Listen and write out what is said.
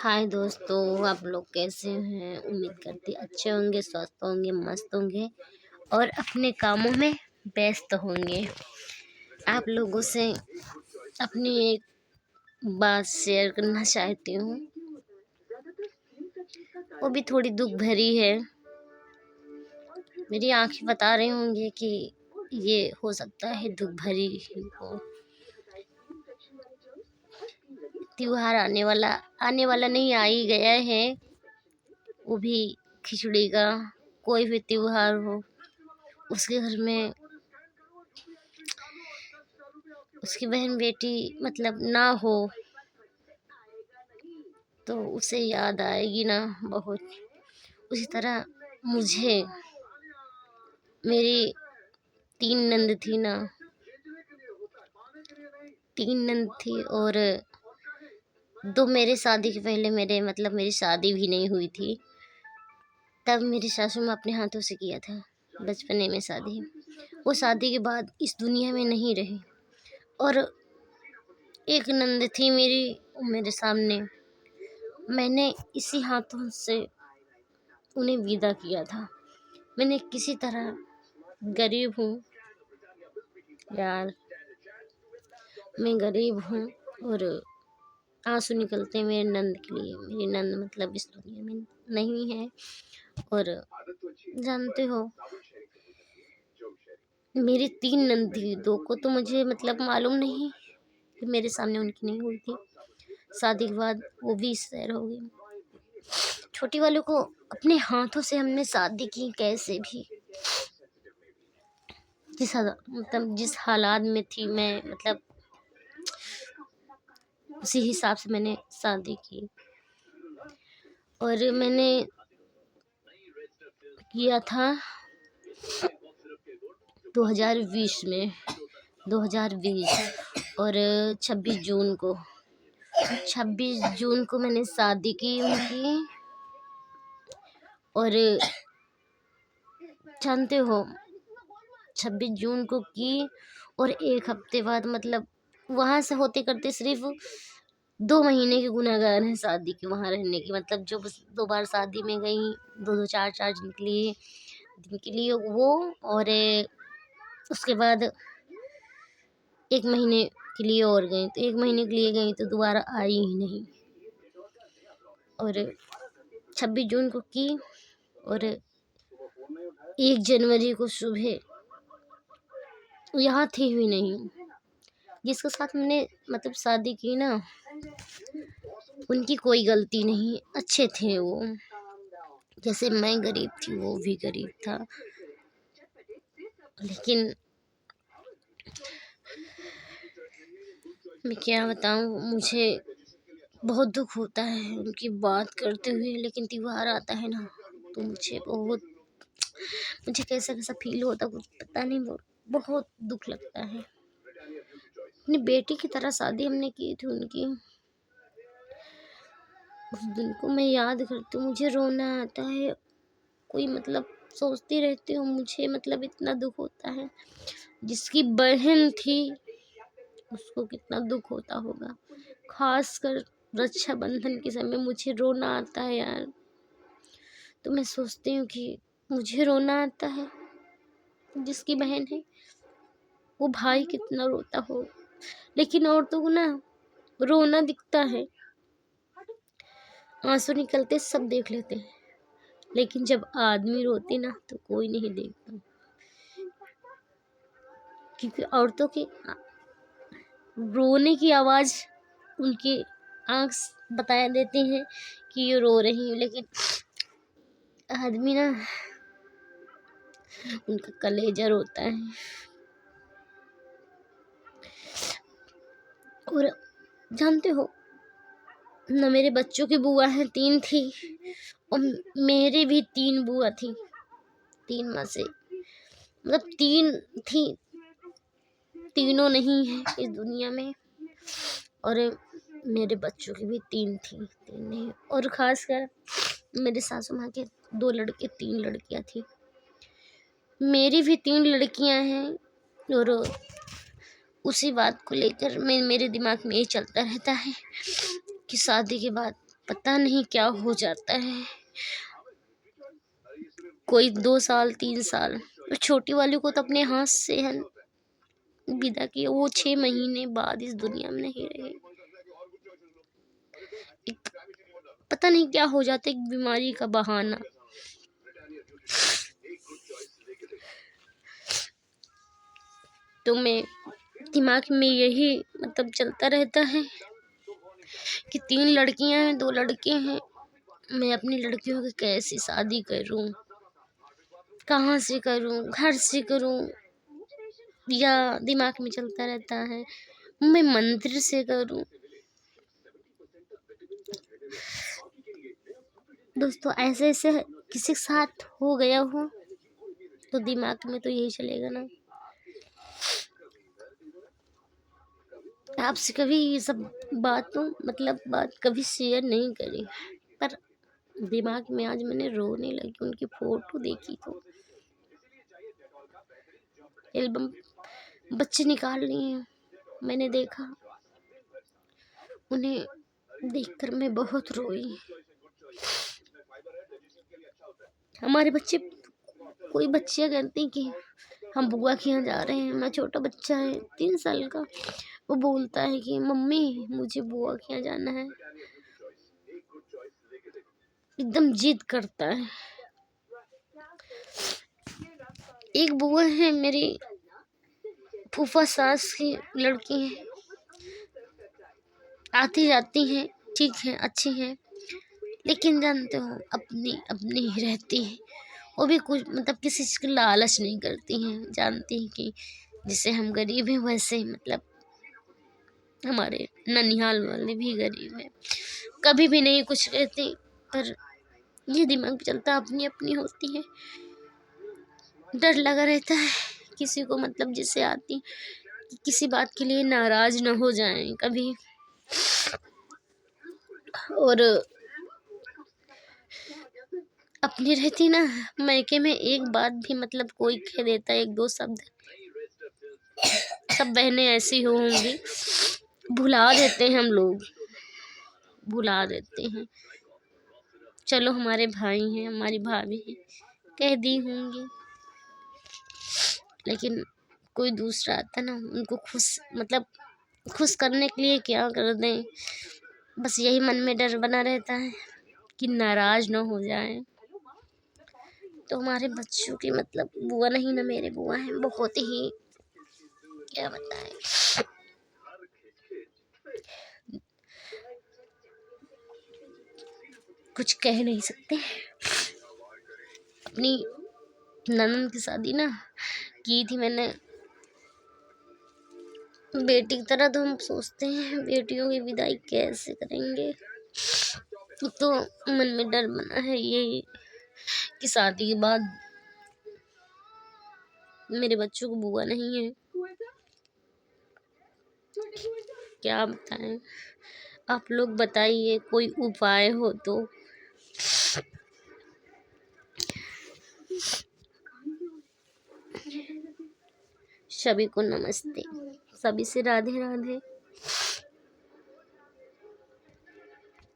हाय दोस्तों, आप लोग कैसे हैं। उम्मीद करती अच्छे होंगे, स्वस्थ होंगे, मस्त होंगे और अपने कामों में व्यस्त होंगे। आप लोगों से अपनी एक बात शेयर करना चाहती हूँ, वो भी थोड़ी दुख भरी है। मेरी आंखें बता रही होंगी कि ये हो सकता है दुख भरी हो। त्योहार आने वाला नहीं, आ ही गया है। वो भी खिचड़ी का। कोई भी त्योहार हो, उसके घर में उसकी बहन बेटी मतलब ना हो तो उसे याद आएगी ना बहुत। उसी तरह मुझे मेरी तीन नंद थी ना, तीन नंद थी और दो मेरे शादी के पहले मेरी शादी भी नहीं हुई थी। तब मेरी सासू माँ अपने हाथों से किया था बचपने में शादी। वो शादी के बाद इस दुनिया में नहीं रही और एक नंद थी मेरी, मेरे सामने। मैंने इसी हाथों से उन्हें विदा किया था। मैंने किसी तरह, गरीब हूँ यार, मैं गरीब हूँ और आंसू निकलते हैं मेरे नंद के लिए। मेरी नंद मतलब इस दुनिया में नहीं है। और जानते हो, मेरी तीन नंद थी, दो को तो मुझे मालूम नहीं कि मेरे सामने उनकी नहीं हुई थी। शादी के बाद वो भी सैर हो गई। छोटी वालों को अपने हाथों से हमने शादी की, कैसे भी जिस हालात में थी मैं, उसी हिसाब से मैंने शादी की। और मैंने किया था 2020 में, 2020 और 26 जून को मैंने शादी की उनकी। और जानते हो, 26 जून को की और एक हफ्ते बाद वहाँ से होते करते सिर्फ 2 महीने के गुनाहगार हैं शादी के वहाँ रहने की। जो बस 2 बार शादी में गई, 2-2 4-4 दिन के लिए वो। और उसके बाद 1 महीने के लिए और गई, तो 1 महीने के लिए गई तो दोबारा आई ही नहीं। और 26 जून को की और 1 जनवरी को सुबह यहाँ थी भी नहीं। जिसके साथ मैंने शादी की ना, उनकी कोई गलती नहीं, अच्छे थे वो। जैसे मैं गरीब थी वो भी गरीब था। लेकिन मैं क्या बताऊँ, मुझे बहुत दुख होता है उनकी बात करते हुए। लेकिन त्योहार आता है ना तो मुझे कैसा कैसा फील होता कुछ पता नहीं, बहुत दुख लगता है। अपनी बेटी की तरह शादी हमने की थी उनकी। उस दिन को मैं याद करती हूँ, मुझे रोना आता है। कोई सोचती रहती हूँ, मुझे इतना दुख होता है। जिसकी बहन थी उसको कितना दुख होता होगा। खासकर रक्षाबंधन के समय मुझे रोना आता है यार। तो मैं सोचती हूँ कि मुझे रोना आता है, जिसकी बहन है वो भाई कितना रोता हो। लेकिन औरतों को ना रोना दिखता है, आंसू निकलते सब देख लेते हैं। लेकिन जब आदमी रोते ना तो कोई नहीं देखता, क्योंकि औरतों की रोने की आवाज उनकी आंख बता देती है कि ये रो रही है। लेकिन आदमी ना, उनका कलेजा रोता है। और जानते हो ना, मेरे बच्चों की बुआ है 3 थी और मेरी भी 3 बुआ थी। 3 माँ से 3 थी, तीनों नहीं है इस दुनिया में। और मेरे बच्चों की भी 3 थी, 3 नहीं। और खासकर मेरे सासू माँ के 2 लड़के 3 लड़कियां थी। मेरी भी 3 लड़कियां हैं। और उसी बात को लेकर मेरे दिमाग में ये चलता रहता है कि शादी के बाद पता नहीं क्या हो जाता है। कोई 2 साल 3 साल, और छोटी वाली को तो अपने हाथ से है विदा किया। वो 6 महीने बाद इस दुनिया में नहीं रही। एक पता नहीं क्या हो जाता है, एक बीमारी का बहाना। तो मैं दिमाग में यही मतलब चलता रहता है कि 3 लड़कियां हैं 2 लड़के हैं। मैं अपनी लड़कियों की कैसी शादी करूं, कहाँ से करूं, घर से करूं, या दिमाग में चलता रहता है मैं मंदिर से करूं। दोस्तों ऐसे ऐसे किसी के साथ हो गया हो तो दिमाग में तो यही चलेगा ना। आपसे कभी ये सब बात कभी शेयर नहीं करी, पर दिमाग में आज मैंने रोने लगी। उनकी फोटो देखी तो एल्बम बच्चे निकाल लिए हैं, मैंने देखा। उन्हें देखकर मैं बहुत रोई। हमारे बच्चे, कोई बच्चियां कहती कि हम बुआ के यहाँ जा रहे हैं। मैं छोटा बच्चा है 3 साल का, वो बोलता है कि मम्मी मुझे बुआ के यहाँ जाना है, एकदम जिद करता है। एक बुआ है मेरी फूफा सास की लड़की है, आती जाती हैं, ठीक है, अच्छी हैं, लेकिन जानते हो अपनी अपनी ही रहती है। वो भी कुछ मतलब किसी चीज़ की लालच नहीं करती हैं। जानती हैं कि जैसे हम गरीब हैं वैसे ही मतलब हमारे ननिहाल वाले भी गरीब हैं। कभी भी नहीं कुछ कहती, पर ये दिमाग में चलता अपनी अपनी होती है। डर लगा रहता है किसी को मतलब जिससे आती कि किसी बात के लिए नाराज न हो जाएं कभी। और अपनी रहती ना मायके में एक बात भी मतलब कोई कह देता है 1-2 शब्द, सब बहनें ऐसी होंगी, भुला देते हैं हम लोग, भुला देते हैं। चलो हमारे भाई हैं, हमारी भाभी हैं, कह दी होंगी, लेकिन कोई दूसरा आता ना उनको खुश करने के लिए क्या कर दें। बस यही मन में डर बना रहता है कि नाराज ना हो जाए। तो हमारे बच्चों की मतलब बुआ नहीं ना मेरे बुआ हैं, बहुत ही क्या बताएं, कुछ कह नहीं सकते। अपनी ननद की शादी ना की थी मैंने, बेटी की तरह। तो हम सोचते हैं बेटियों की विदाई कैसे करेंगे, तो मन में डर बना है ये कि शादी के बाद मेरे बच्चों को बुआ नहीं है। क्या बताएं, आप लोग बताइए कोई उपाय हो तो। सभी को नमस्ते, सभी से राधे राधे।